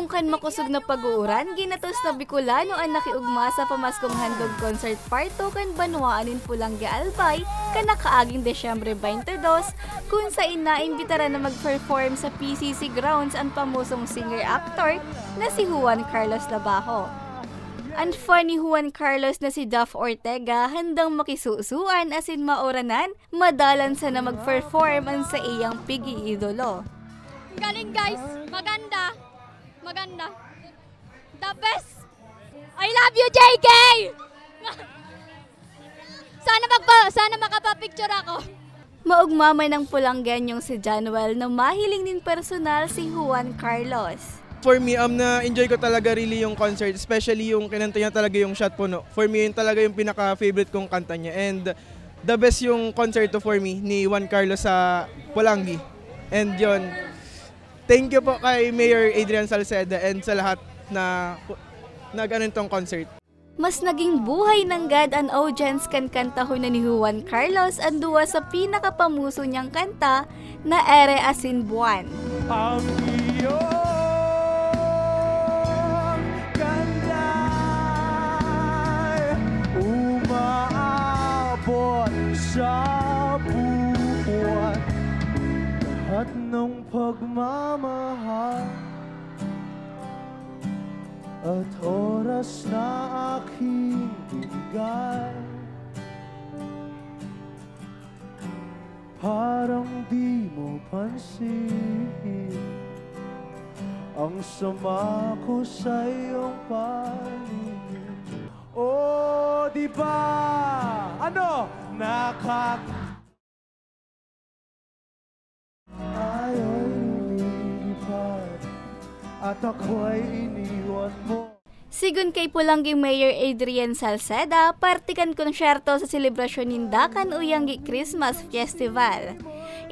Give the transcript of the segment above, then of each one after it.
Subong kan makusog na pag-uuran, ginatos na Bicolano ang nakiugma sa pamaskong handog concert parto kan Banwaanin Pulanggi Albay kanakaaging Desyembre 22 kung sa inaimbitara na mag-perform sa PCC Grounds ang pamusong singer-actor na si Juan Carlos Labajo. Ang fan ni Juan Carlos na si Duff Ortega handang makisusuan asin maoranan, madalan sa na mag-perform ang sa iyang pigi-idolo. Galing guys, maganda. Maganda. The best. I love you, JK! sana makapapicture ako. Maugmamay ng Pulanggenyong si Januel na mahiling din personal si Juan Carlos. For me, na-enjoy ko talaga really yung concert, especially yung kinanta niya talaga yung Shot Puno. For me, yun talaga yung pinaka-favorite kong kanta niya. And the best yung concerto for me ni Juan Carlos sa Pulangi. And yun, thank you po kay Mayor Adrian Salceda and sa lahat na nag-anon tong concert. Mas naging buhay ng God an audience kan kantahon na ni Juan Carlos ang duwa sa pinakapamuso niyang kanta na Ere Asin Buwan. Ang iyong kanda'y umaabot sa buwan, lahat ng pagmamahal at oras na aking binigay, parang di mo pansin ang sama ko sa iyong paligid. Oh, di ba? Ano? Ayo'y lumilipad at ako'y iniwan mo. Sigun kay Pulanggi Mayor Adrian Salceda, partikan konsyerto sa selebrasyon nindakan Uyanggi Christmas Festival.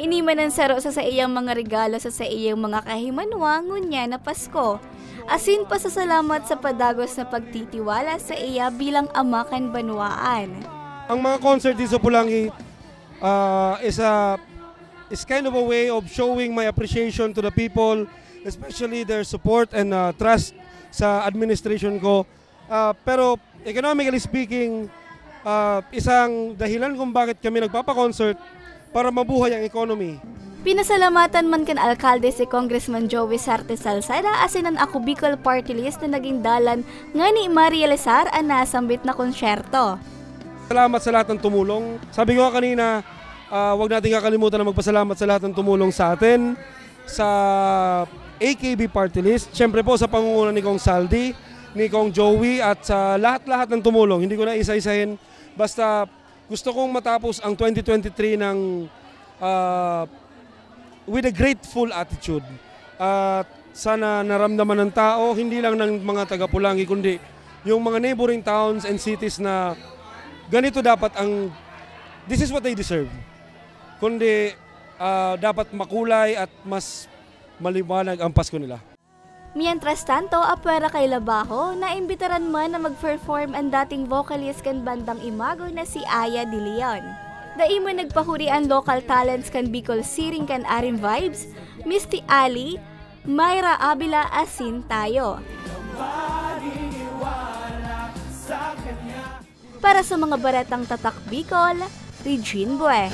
Iniman ang saro sa iyang mga regalo sa iyang mga kahimanwa ngunya na Pasko. Asin pasasalamat sa padagos na pagtitiwala sa iya bilang ama kan Banwaan. Ang mga concert dito sa Pulangi is kind of a way of showing my appreciation to the people, especially their support and trust sa administration ko. Pero economically speaking, isang dahilan kung bakit kami nagpapa-concert para mabuhay ang economy. Pinasalamatan man kan alkalde si Congressman Joey Sarte Salceda asin ang Ako Bicol Party List na naging dalan nga ni Maria Lezar ang nasambit na konsyerto. Salamat sa lahat ng tumulong. Sabi ko kanina, wag natin kakalimutan na magpasalamat sa lahat ng tumulong sa atin, sa AKB Party List, siyempre po sa pangunguna ni Kong Saldi, ni Kong Joey at sa lahat-lahat ng tumulong. Hindi ko na isa-isahin, basta gusto kong matapos ang 2023 ng with a grateful attitude. Sana naramdaman ng tao, hindi lang ng mga taga-Pulangi, kundi yung mga neighboring towns and cities na ganito dapat this is what they deserve. Kundi dapat makulay at mas maliwanag ang Pasko nila. Mientras tanto, apwera kay Labajo, naimbitaran man na mag-perform ang dating vocalist kan bandang Imago na si Aya De Leon. Daimo nagpahuri ang local talents kan Bicol Siring kan Arim Vibes, Misty Ali, Myra Abila asin tayo. Para sa mga baratang tatak Bicol, Regine Bue.